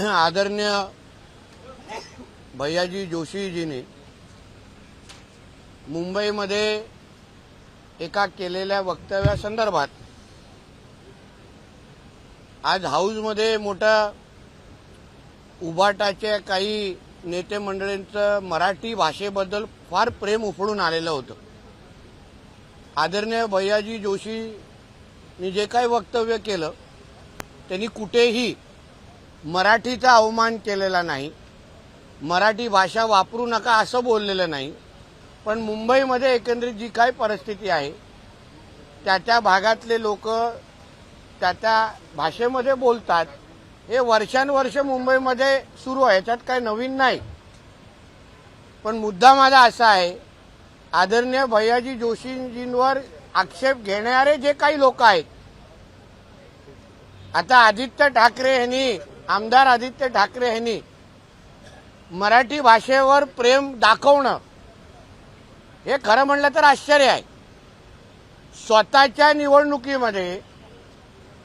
आदरणीय भैयाजी जोशीजींनी मुंबईमध्ये एका केलेल्या वक्तव्यासंदर्भात आज हाऊसमध्ये मोठा उभाटाच्या काही नेते मंडळींचं मराठी भाषेबद्दल फार प्रेम उफळून आलेलं होतं। आदरणीय भैयाजी जोशींनी जे काही वक्तव्य केलं त्यांनी कुठेही मराठीचा अवमान केलेला नाही, मराठी भाषा वापरू नका असं बोललेलं नाही। पण मुंबईमध्ये एकंदरीत जी काही परिस्थिती आहे त्या भागातले लोक त्या भाषेमध्ये बोलतात, हे वर्षानुवर्ष मुंबईमध्ये सुरू आहे, याच्यात काही नवीन नाही। पण मुद्दा माझा असा आहे, आदरणीय भैयाजी जोशींवर आक्षेप घेणारे जे काही लोक आहेत, आता आदित्य ठाकरे यांनी, आमदार आदित्य ठाकरे यांनी मराठी भाषेवर प्रेम दाखवणं हे खरं म्हणलं तर आश्चर्य आहे। स्वतःच्या निवडणुकीमध्ये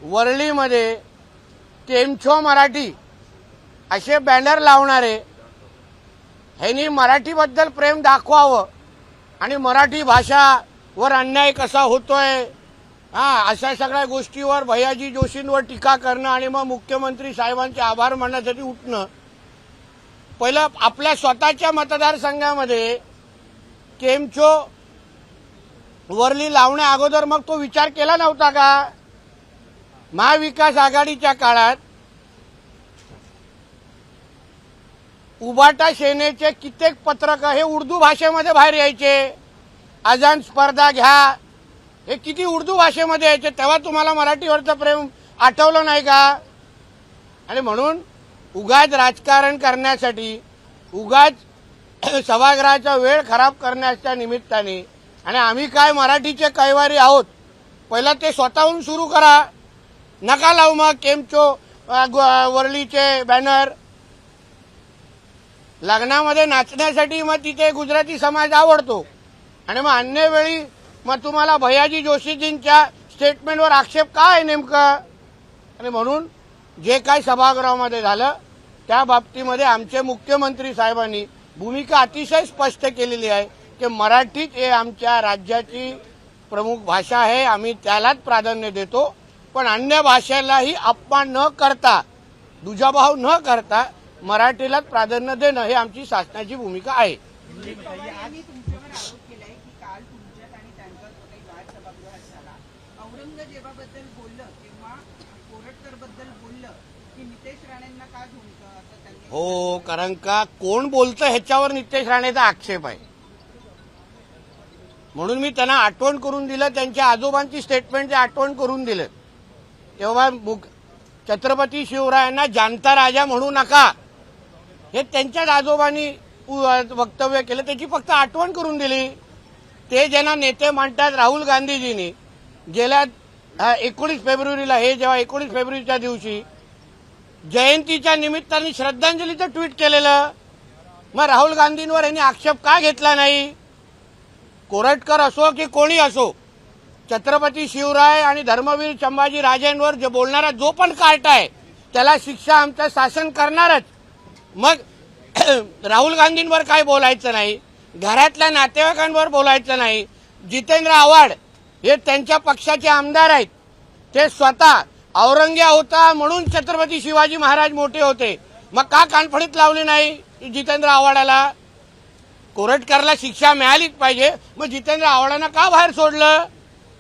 वरळीमध्ये केमछो मराठी असे बॅनर लावणारे ह्यांनी मराठीबद्दल प्रेम दाखवावं आणि मराठी भाषावर अन्याय कसा होतोय अशा सगळ्या गोष्टीवर भैयाजी जोशींवर टीका करणं आणि मग मुख्यमंत्री साहेबांचे आभार मानण्यासाठी उठणं। पहिलं आपल्या स्वतःच्या मतदारसंघामध्ये केमछो वरली लावण्या अगोदर मग तो विचार केला नव्हता का? महाविकास आघाडीच्या काळात उबाटा सेनेचे कित्येक पत्रक हे उर्दू भाषेमध्ये बाहेर यायचे। अजान स्पर्धा घ्या हे किती उर्दू भाषेमध्ये यायचे, तेव्हा तुम्हाला मराठीवरचं प्रेम आठवलं नाही का? आणि म्हणून उगाच राजकारण करण्यासाठी, उगाच सभागृहाचा वेळ खराब करण्याच्या निमित्ताने, आणि आम्ही काय मराठीचे कैवारी आहोत, पहिला ते स्वतःहून सुरू करा, नका लावू मग केमछो वरळीचे बॅनर। लग्नामध्ये नाचण्यासाठी मग तिथे गुजराती समाज आवडतो आणि मग अन्य वेळी मग तुम्हाला भैयाजी जोशीजींच्या स्टेटमेंटवर आक्षेप का आहे नेमकं? आणि म्हणून जे काही सभागृहामध्ये झालं त्या बाबतीमध्ये आमचे मुख्यमंत्री साहेबांनी भूमिका अतिशय स्पष्ट केलेली आहे की मराठीच हे आमच्या राज्याची प्रमुख भाषा आहे, आम्ही त्यालाच प्राधान्य देतो। पण अन्य भाषेलाही अपमान न करता, दुजाभाव न करता मराठीलाच प्राधान्य देणं हे आमची शासनाची भूमिका आहे। औरंगजेबाबद्दल बोललं किंवा कोरटकरबद्दल बोललं की नितेश राणेंना का झुंजतं असं त्यांनी हो, कारण का कोण बोलतं ह्याच्यावर नितेश राणेचा आक्षेप आहे, म्हणून मी त्यांना आठवण करून दिलं, त्यांच्या आजोबांची स्टेटमेंटची आठवण करून दिलं। तेव्हा छत्रपती शिवरायांना जानता राजा म्हणू नका हे त्यांच्याच आजोबांनी वक्तव्य केलं, त्याची फक्त आठवण करून दिली। ते ज्यांना नेते म्हणतात, राहुल गांधीजींनी गेल्या 19 फेब्रुवारीला, हे जेव्हा 19 फेब्रुवारीच्या दिवशी जयंतीच्या निमित्ताने श्रद्धांजलीचं ट्विट केलेलं, मग राहुल गांधींवर यांनी आक्षेप का घेतला नाही? कोरटकर असो की कोणी असो, छत्रपती शिवराय आणि धर्मवीर संभाजी राजेंवर जे बोलणारा जो पण कार्ट आहे त्याला शिक्षा आमचं शासन करणारच। मग राहुल गांधींवर काय बोलायचं नाही, घरातल्या नातेवाईकांवर बोलायचं नाही। जितेंद्र आव्हाड हे त्यांच्या पक्षाचे आमदार आहेत, ते स्वतः औरंग्या होता म्हणून छत्रपती शिवाजी महाराज मोठे होते, मग का कानफडीत लावली नाही जितेंद्र आव्हाडाला? कोरटकरला शिक्षा मिळालीच पाहिजे, मग जितेंद्र आव्हाडांना का बाहेर सोडलं?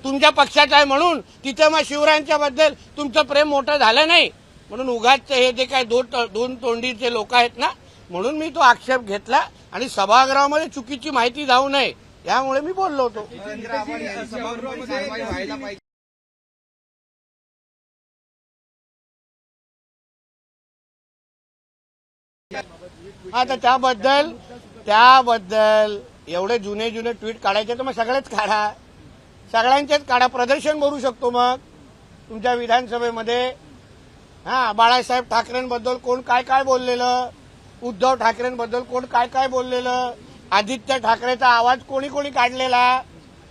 तुमच्या पक्षाचं आहे म्हणून तिथे मग शिवरायांच्या बद्दल तुमचं प्रेम मोठं झालं नाही म्हणून उगाच हे जे काय दोन तोंडीचे लोक आहेत ना, म्हणून मी तो आक्षेप घेतला आणि सभागृहामध्ये चुकीची माहिती जाऊ नये यामुळे मी बोललो होतो। आता त्याबद्दल एवढे जुने ट्विट काढायचे तर मग सगळेच काढा, सगळ्यांचेच काढा, प्रदर्शन भरू शकतो मग तुमच्या विधानसभेमध्ये। बाळासाहेब ठाकरेंबद्दल कोण काय काय बोललेलं, उद्धव ठाकरेंबद्दल कोण काय काय बोललेलं, आदित्य ठाकरेचा आवाज कोणी काढलेला,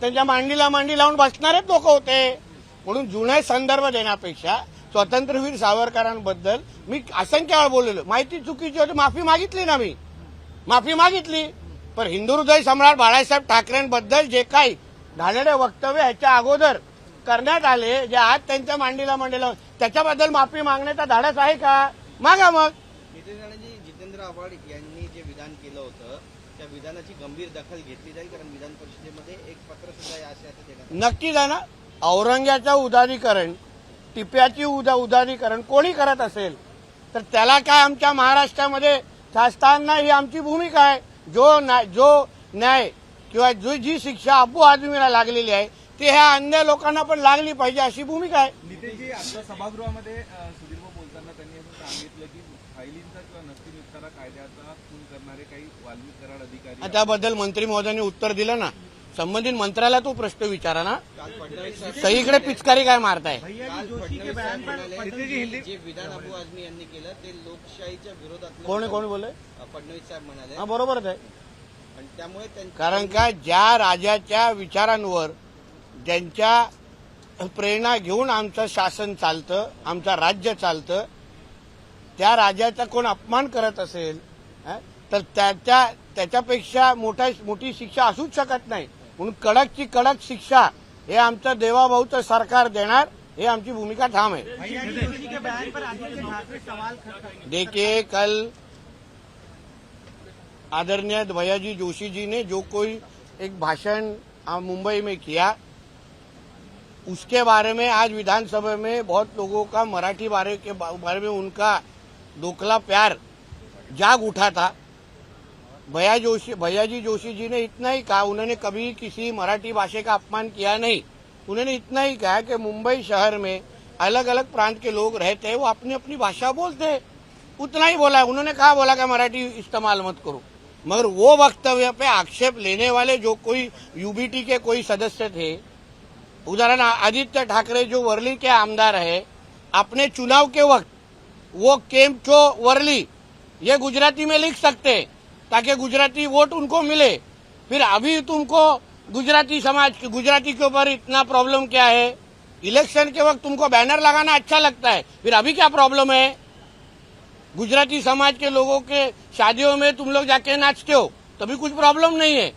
त्यांच्या मांडीला मांडी लावून बसणारेच लोक होते। म्हणून जुने संदर्भ देण्यापेक्षा स्वातंत्र्यवीर सावरकरांबद्दल मी असंख्य वेळा बोललेलो. माहिती चुकीची होती, माफी मागितली ना, मी माफी मागितली. पण हिंदू हृदय सम्राट बाळासाहेब ठाकरेंबद्दल जे काही घाणेरडे वक्तव्य ह्याच्या अगोदर करण्यात आले, जे आज त्यांच्या मांडीला मांडलेलं, त्याच्याबद्दल माफी मागण्याचा धाडस आहे का? मागा मग. नितेश राणेंजी, जितेंद्र आव्हाड यांनी जे विधान केलं होतं त्या विधानाची गंभीर दखल घेतली जाईल, कारण विधान परिषदेमध्ये एक पत्र सुद्धा या आशयाचं देण्यात आलं. नक्कीच आहे ना. औरंग्याचं उदारीकरण, टिप्याची उदारीकरण कोणी करत असेल तर त्याला काय आमच्या महाराष्ट्रामध्ये शासनानं नाही, ही आमची भूमिका आहे. जो न्याय किंवा जी शिक्षा अबू आझमीला लागलेली आहे ती ह्या अन्य लोकांना पण लागली पाहिजे, अशी भूमिका आहे. नितेशजी, आता सभागृहामध्ये सुधीर भाऊ बोलताना त्यांनी असं सांगितलं की फायलींचा किंवा नसती निस्तारा कायद्याचा खून करणारे काही वाल्मिक कराड अधिकारी, त्याबद्दल मंत्री महोदयांनी उत्तर दिलं ना. संबंधित मंत्र्याला तो प्रश्न विचारा ना. काल फडणवीस साहेब सहीकडे पिचकारी काय मारताय? काल फडणवीस साहेब म्हणाले जे विधान अबू आझमी यांनी केलं ते लोकशाहीच्या विरोधात कोण बोलले? फडणवीस साहेब म्हणाले. हा, बरोबरच आहे. आणि त्यामुळे कारण का ज्या राजाच्या विचारांवर, ज्यांच्या प्रेरणा घेऊन आमचं शासन चालतं, आमचं राज्य चालतं, त्या राजाचा कोण अपमान करत असेल तर त्याच्यापेक्षा मोठी शिक्षा असूच शकत नाही. म्हणून कडकची कडक शिक्षा हे आमचं देवाभाऊचं सरकार देणार, हे आमची भूमिका ठाम है. देखिए, कल आदरणीय भैयाजी जोशी जी ने जो कोई एक भाषण मुंबई में किया, उसके बारे में आज विधानसभा में बहुत लोगों का मराठी बारे में उनका दोखला प्यार जाग उठा था. भैयाजी जोशी जी ने इतना ही कहा, उन्होंने कभी किसी मराठी भाषा का अपमान किया नहीं. उन्होंने इतना ही कहा कि मुंबई शहर में अलग अलग प्रांत के लोग रहते हैं, वो अपनी अपनी भाषा बोलते हैं. उतना ही बोला. उन्होंने कहा बोला कि मराठी इस्तेमाल मत करो. मगर वो वक्तव्य पे आक्षेप लेने वाले जो कोई यूबीटी के कोई सदस्य थे, उदाहरण आदित्य ठाकरे जो वर्ली के आमदार है, अपने चुनाव के वक्त वो केम छो वर्ली ये गुजराती में लिख सकते ताकि गुजराती वोट उनको मिले. फिर अभी तुमको गुजराती के ऊपर इतना प्रॉब्लम क्या है? इलेक्शन के वक्त तुमको बैनर लगाना अच्छा लगता है, फिर अभी क्या प्रॉब्लम है? गुजराती समाज के लोगों के शादियों में तुम लोग जाके नाचते हो, तभी कुछ प्रॉब्लम नहीं है.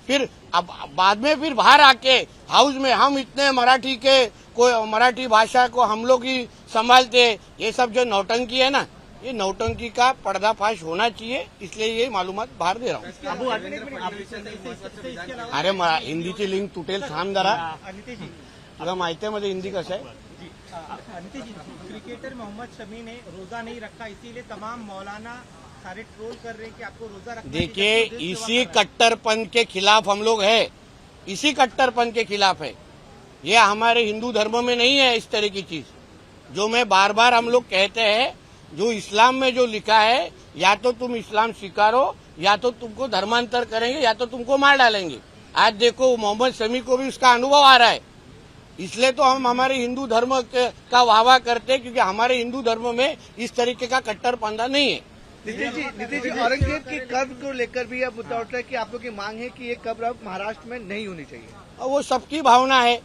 फिर अब बाद में फिर बाहर आके हाउस में हम इतने मराठी भाषा को हम लोग ही संभालते, ये सब जो नौटंकी है ना, ये नौटंकी का पर्दाफाश होना चाहिए. इसलिए ये मालूमात बाहर दे रहा हूँ. अरे हिंदीची लिंक तुटेल, थांब जरा. तुला माहिती आहे मध्ये हिंदी कसं आहे? नीतीश जी, क्रिकेटर मोहम्मद शमी ने रोजा नहीं रखा, इसीलिए तमाम मौलाना सारे ट्रोल कर रहे हैं कि आपको रोजा रखना चाहिए. देखिए, इसी कट्टरपन के खिलाफ हम लोग है, इसी कट्टरपन के खिलाफ है. ये हमारे हिंदू धर्म में नहीं है इस तरह की चीज. जो मैं बार बार हम लोग कहते हैं, जो इस्लाम में जो लिखा है, या तो तुम इस्लाम स्वीकारो, या तो तुमको धर्मांतर करेंगे, या तो तुमको मार डालेंगे. आज देखो मोहम्मद शमी को भी उसका अनुभव आ रहा है. इसलिए तो हम हमारे हिंदू धर्म का वाहवाह करते हैं, क्योंकि हमारे हिंदू धर्म में इस तरीके का कट्टरपंथा नहीं है. नितीश जी, औरंगजेब की कब्र को लेकर भी अब मुद्दा उठ रहा है कि आप लोग की मांग है कि ये कब्र अब महाराष्ट्र में नहीं होनी चाहिए. और वो सबकी भावना है,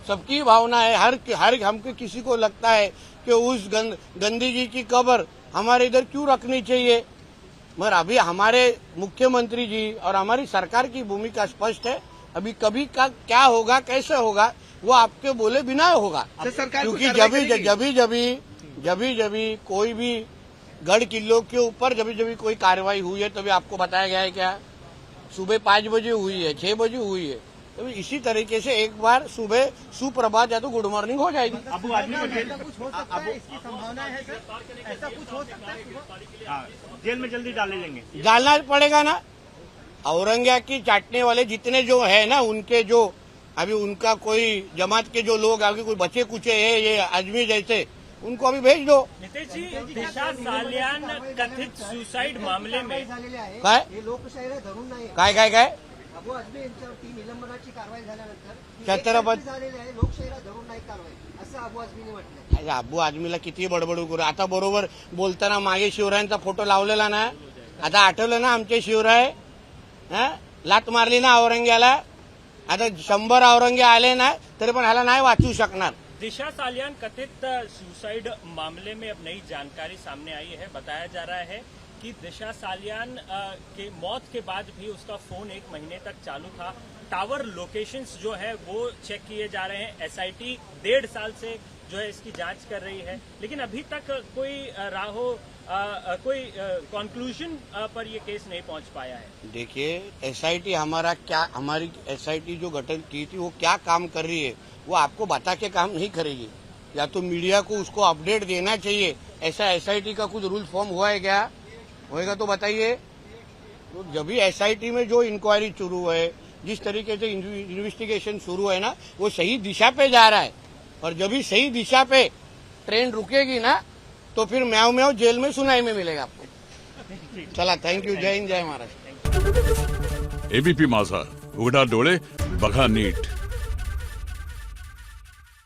सबकी भावना है. हर हमको किसी को लगता है कि उस गांधी जी की कब्र हमारे इधर क्यों रखनी चाहिए. मगर अभी हमारे मुख्यमंत्री जी और हमारी सरकार की भूमिका स्पष्ट है. अभी कभी का क्या होगा, कैसे होगा, वो आपके बोले बिना होगा. क्योंकि जब कोई भी गढ़ किल्लों के ऊपर जब कोई कार्रवाई हुई है, तभी आपको बताया गया है क्या सुबह 5 बजे हुई है, 6 बजे हुई है. तो इसी तरीके से एक बार सुबह सुप्रभात या तो गुड मॉर्निंग हो जाएगी. अबू आदमी को जेल कुछ हो सकता है, इसकी संभावना है सर? ऐसा कुछ हो सकता है? जेल में जल्दी डाले जाएंगे. डालना पड़ेगा ना. औरंग्या की चाटने वाले जितने जो है ना, उनके जो अभी उनका कोई जमात के जो लोग आगे कोई बचे कुचे है, ये आजमी जैसे, उनको अभी भेज दो. नितेश जी, दिशा सालियान कथित सुसाईड मामले में काय लोकशाहीला धरून नाही. काय अबू आझमी यांच्यावरती निलंबनाची कारवाई झाल्यानंतर छत्रपती झालेली आहे, लोकशाहीला धरून नाही कारवाई, असं अबू आझमीने म्हटलंय. अबू आझमीला किती बडबडू करू. आता बरोबर बोलताना मागे शिवरायांचा फोटो लावलेला ना, आता आठवलं ना आमचे शिवराय, लात मारली ना औरंग्याला. आता 100 औरंगे आले ना तरी पण ह्याला नाही वाचू शकणार. दिशा सालियान कथित सुसाइड मामले में अब नई जानकारी सामने आई है। बताया जा रहा है कि दिशा सालियान के मौत के बाद भी उसका फोन 1 महीने तक चालू था। टावर लोकेशंस जो है वो चेक किए जा रहे हैं। एसआईटी 1.5 साल से जो है इसकी जांच कर रही है, लेकिन अभी तक कोई कंक्लूजन पर ये केस नहीं पहुंच पाया है। देखिए, एसआईटी हमारी एसआईटी जो गठन की थी वो क्या काम कर रही है वो आपको बता के काम नहीं करेगी। या तो मीडिया को उसको अपडेट देना चाहिए। ऐसा एसआईटी का कुछ रूल फॉर्म हुआ है क्या? होएगा तो बताइए। तो जब भी एसआईटी में जो इंक्वायरी शुरू है, जिस तरीके से इन्वेस्टिगेशन शुरू है ना, वो सही दिशा पे जा रहा है। और जब भी सही दिशा पे ट्रेन रुकेगी ना, तो फिर म्याऊ म्याऊ जेल में सुनाई में मिलेगा आपको। चला, थँक यू। जय हिंद, जय महाराष्ट्र। एबीपी माझा, उघडा डोळे बघा नीट.